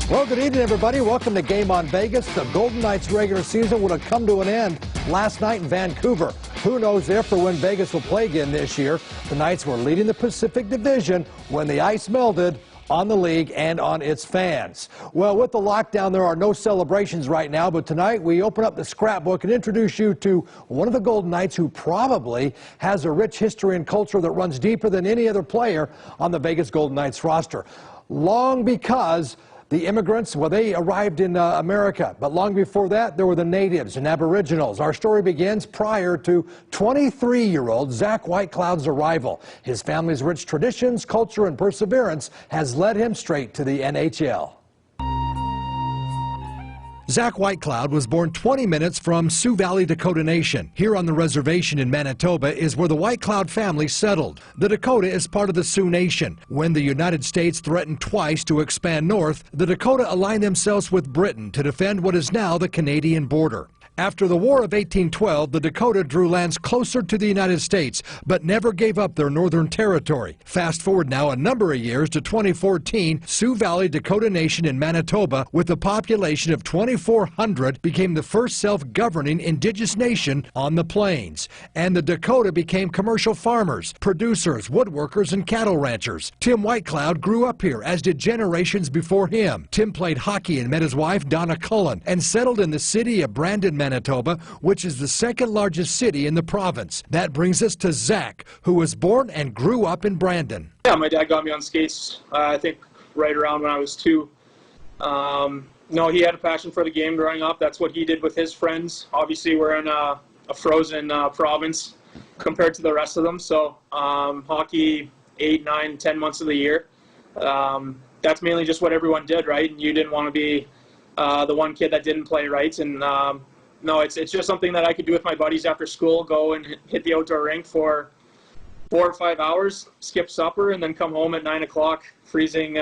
Well, good evening, everybody. Welcome to Game on Vegas. The Golden Knights regular season would have come to an end last night in Vancouver. Who knows if or when Vegas will play again this year. The Knights were leading the Pacific Division when the ice melted on the league and on its fans. Well, with the lockdown, there are no celebrations right now, but tonight we open up the scrapbook and introduce you to one of the Golden Knights who probably has a rich history and culture that runs deeper than any other player on the Vegas Golden Knights roster. Long because the immigrants, well, they arrived in America, but long before that, there were the natives and aboriginals. Our story begins prior to 23-year-old Zach Whitecloud's arrival. His family's rich traditions, culture, and perseverance has led him straight to the NHL. Zach Whitecloud was born 20 minutes from Sioux Valley, Dakota Nation. Here on the reservation in Manitoba is where the Whitecloud family settled. The Dakota is part of the Sioux Nation. When the United States threatened twice to expand north, the Dakota aligned themselves with Britain to defend what is now the Canadian border. After the War of 1812, the Dakota drew lands closer to the United States, but never gave up their northern territory. Fast forward now a number of years to 2014, Sioux Valley Dakota Nation in Manitoba, with a population of 2,400, became the first self-governing indigenous nation on the plains. And the Dakota became commercial farmers, producers, woodworkers, and cattle ranchers. Tim Whitecloud grew up here, as did generations before him. Tim played hockey and met his wife, Donna Cullen, and settled in the city of Brandon, Manitoba, which is the second largest city in the province. That brings us to Zach, who was born and grew up in Brandon. Yeah, my dad got me on skates, I think right around when I was 2. No, he had a passion for the game growing up. That's what he did with his friends. Obviously, we're in a frozen province compared to the rest of them. So hockey 8, 9, 10 months of the year. That's mainly just what everyone did, right? And you didn't want to be the one kid that didn't play, right? And no, it's just something that I could do with my buddies after school, go and hit the outdoor rink for 4 or 5 hours, skip supper, and then come home at 9 o'clock, freezing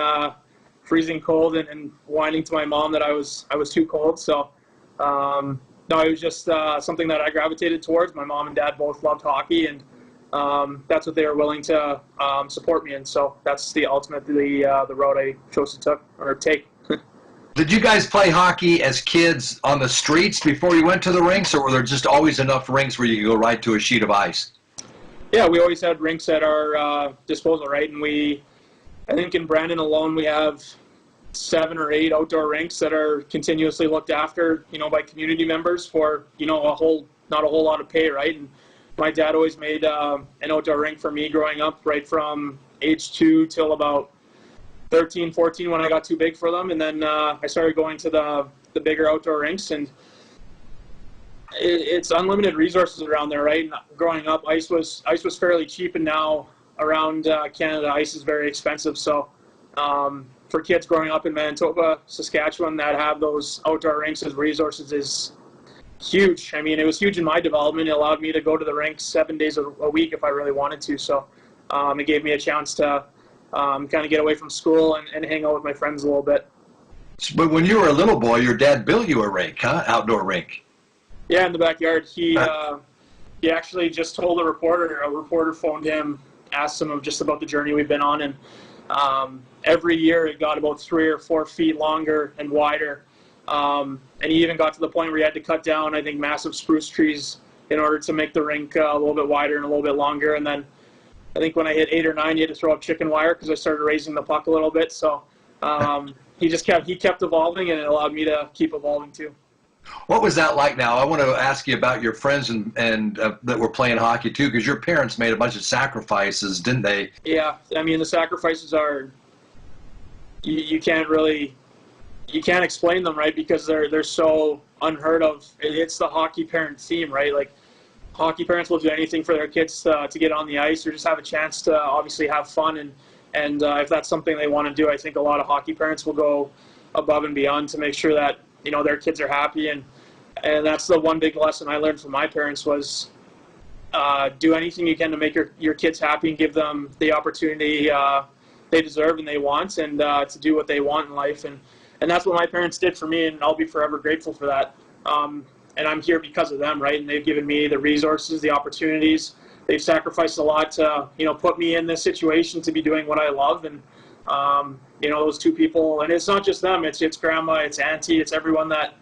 cold, and whining to my mom that I was too cold. So no, it was just something that I gravitated towards. My mom and dad both loved hockey, and that's what they were willing to support me in. So that's ultimately the road I chose to take. Did you guys play hockey as kids on the streets before you went to the rinks, or were there just always enough rinks where you could go right to a sheet of ice? Yeah, we always had rinks at our disposal, right? And I think in Brandon alone, we have 7 or 8 outdoor rinks that are continuously looked after, by community members for, not a whole lot of pay, right? And my dad always made an outdoor rink for me growing up, right from age 2 till about 13, 14 when I got too big for them, and then I started going to the bigger outdoor rinks, and it's unlimited resources around there, right? And growing up, ice was fairly cheap, and now around Canada, ice is very expensive. So for kids growing up in Manitoba, Saskatchewan, that have those outdoor rinks as resources is huge. I mean, it was huge in my development. It allowed me to go to the rink 7 days a week if I really wanted to. So it gave me a chance to kind of get away from school and hang out with my friends a little bit. But when you were a little boy, your dad built you a rink, huh? Outdoor rink. Yeah, in the backyard. He actually just told a reporter phoned him, asked him just about the journey we've been on, and every year it got about 3 or 4 feet longer and wider. And he even got to the point where he had to cut down, I think, massive spruce trees in order to make the rink a little bit wider and a little bit longer. And then I think when I hit 8 or 9, he had to throw up chicken wire because I started raising the puck a little bit. So he kept evolving, and it allowed me to keep evolving too. What was that like now? I want to ask you about your friends and that were playing hockey too, because your parents made a bunch of sacrifices, didn't they? Yeah, I mean, the sacrifices are, you can't explain them, right? Because they're so unheard of. It's the hockey parent theme, right? Like, hockey parents will do anything for their kids to get on the ice or just have a chance to obviously have fun. And if that's something they want to do, I think a lot of hockey parents will go above and beyond to make sure that, their kids are happy. And that's the one big lesson I learned from my parents was do anything you can to make your kids happy and give them the opportunity they deserve and they want, and to do what they want in life. And that's what my parents did for me, and I'll be forever grateful for that. And I'm here because of them, right? And they've given me the resources, the opportunities. They've sacrificed a lot to, put me in this situation to be doing what I love. And You know, those two people, and it's not just them. It's grandma, it's auntie, it's everyone that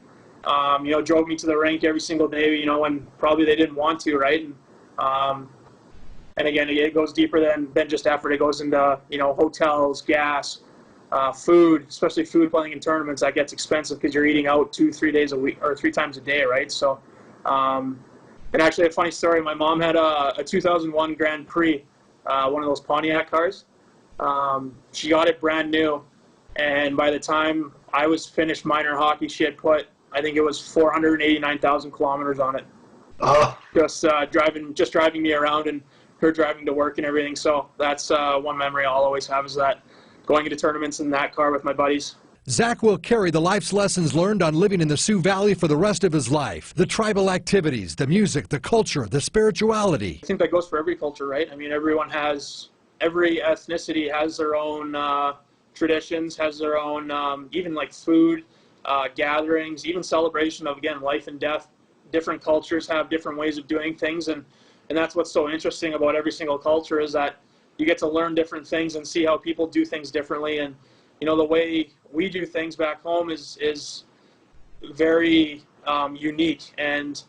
you know, drove me to the rink every single day. You know, when probably they didn't want to, right? And again, it goes deeper than just effort. It goes into, you know, hotels, gas, food, especially food playing in tournaments. That gets expensive because you're eating out 2-3 days a week or 3 times a day, right? So, and actually, a funny story. My mom had a 2001 Grand Prix, one of those Pontiac cars. She got it brand new, and by the time I was finished minor hockey, she had put, I think it was 489,000 kilometers on it. Just driving me around and her driving to work and everything. So that's one memory I'll always have, is that going into tournaments in that car with my buddies. Zach will carry the life's lessons learned on living in the Sioux Valley for the rest of his life. The tribal activities, the music, the culture, the spirituality. I think that goes for every culture, right? I mean, every ethnicity has their own traditions, has their own, even like food, gatherings, even celebration of, again, life and death. Different cultures have different ways of doing things, and that's what's so interesting about every single culture, is that you get to learn different things and see how people do things differently. And, you know, the way we do things back home is very unique, and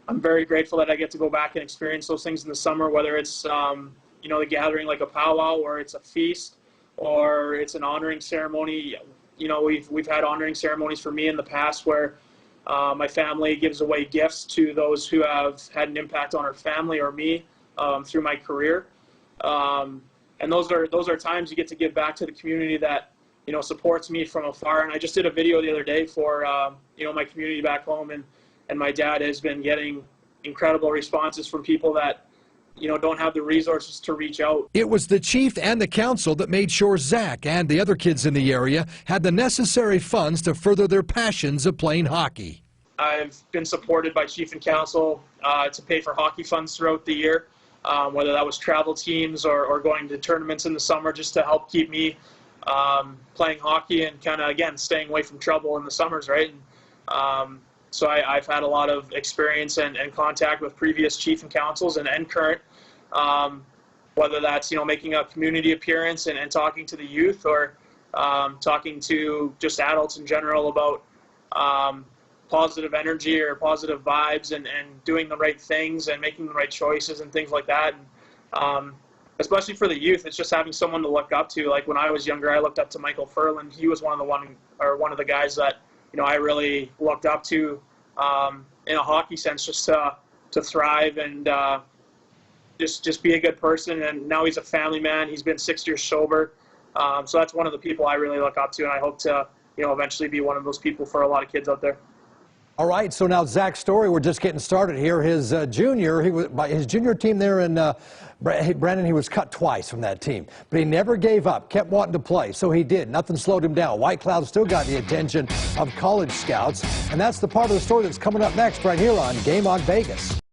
I'm very grateful that I get to go back and experience those things in the summer, whether it's, you know, the gathering like a powwow, or it's a feast, or it's an honoring ceremony. You know, we've had honoring ceremonies for me in the past where my family gives away gifts to those who have had an impact on our family or me through my career. And those are times you get to give back to the community that, you know, supports me from afar. And I just did a video the other day for, you know, my community back home, and my dad has been getting incredible responses from people that, you know, don't have the resources to reach out. It was the chief and the council that made sure Zach and the other kids in the area had the necessary funds to further their passions of playing hockey. I've been supported by chief and council to pay for hockey funds throughout the year, whether that was travel teams or going to tournaments in the summer, just to help keep me playing hockey and kind of, again, staying away from trouble in the summers, right? So I've had a lot of experience and contact with previous chief and councils and current, whether that's, you know, making a community appearance and talking to the youth, or talking to just adults in general about positive energy or positive vibes, and doing the right things and making the right choices and things like that. And, especially for the youth, it's just having someone to look up to. Like when I was younger, I looked up to Michael Furlan. He was one of the guys that, you know, I really looked up to in a hockey sense, just to thrive and just be a good person. And now he's a family man. He's been 6 years sober. So that's one of the people I really look up to, and I hope to, you know, eventually be one of those people for a lot of kids out there. All right, so now Zach's story, we're just getting started here. His junior team there in Brandon, he was cut twice from that team, but he never gave up, kept wanting to play, so he did. Nothing slowed him down. Whitecloud still got the attention of college scouts, and that's the part of the story that's coming up next right here on Game On Vegas.